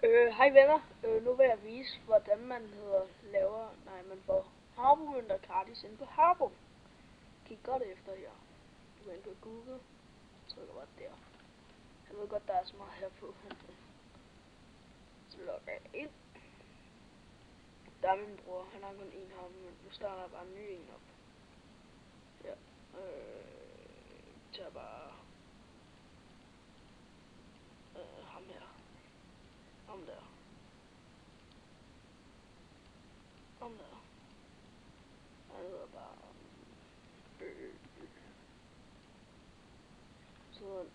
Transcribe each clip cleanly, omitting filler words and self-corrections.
Hej venner, nu vil jeg vise, hvordan man får Harbo-mønter gratis inde på Harbo. Kig godt efter her. Du går ind på Google, trykker bare der. Jeg ved godt, der er så meget her på. Så logger jeg ind. Der er min bror, han har kun én Harbo-mønt. Nu starter jeg bare en ny en op. Ja, tager bare ham her. Ham der. Ham der. Han hedder bare sådan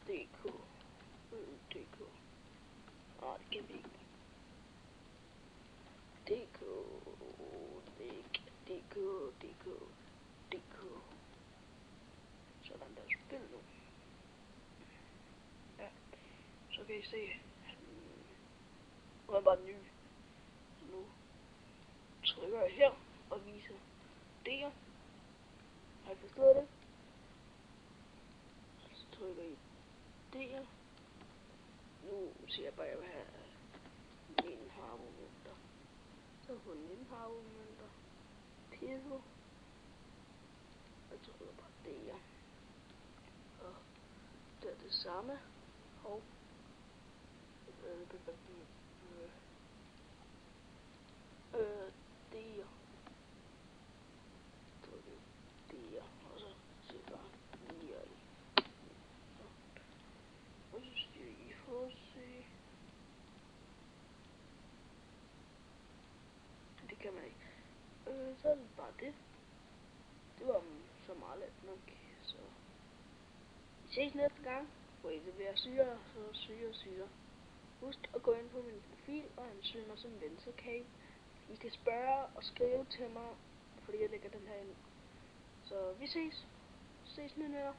DK. DK. Ah, det kan vi ikke. DK. Sådan der, spil nu. Ja, så kan I se. Nu er bare ny. Nu trykker jeg her og viser D'er. Har I forstået det? Så trykker I D'er. Nu siger jeg bare, at jeg vil have min Harbo-mønter. Så på min Harbo-mønter. Pisse. Jeg trykker bare D'er. Og det er det samme. Og D'er. Trykker D'er. Og så siger jeg bare 9 i. Og så siger I HC. Det kan man ikke. Så er det bare det. Det var så meget let nok. Så vi ses næste gang, hvor I bliver syre. Husk at gå ind på min profil og ansøge mig som ven, så kan I kan spørge og skrive til mig, fordi jeg lægger den her ind. Så vi ses. Ses mine venner.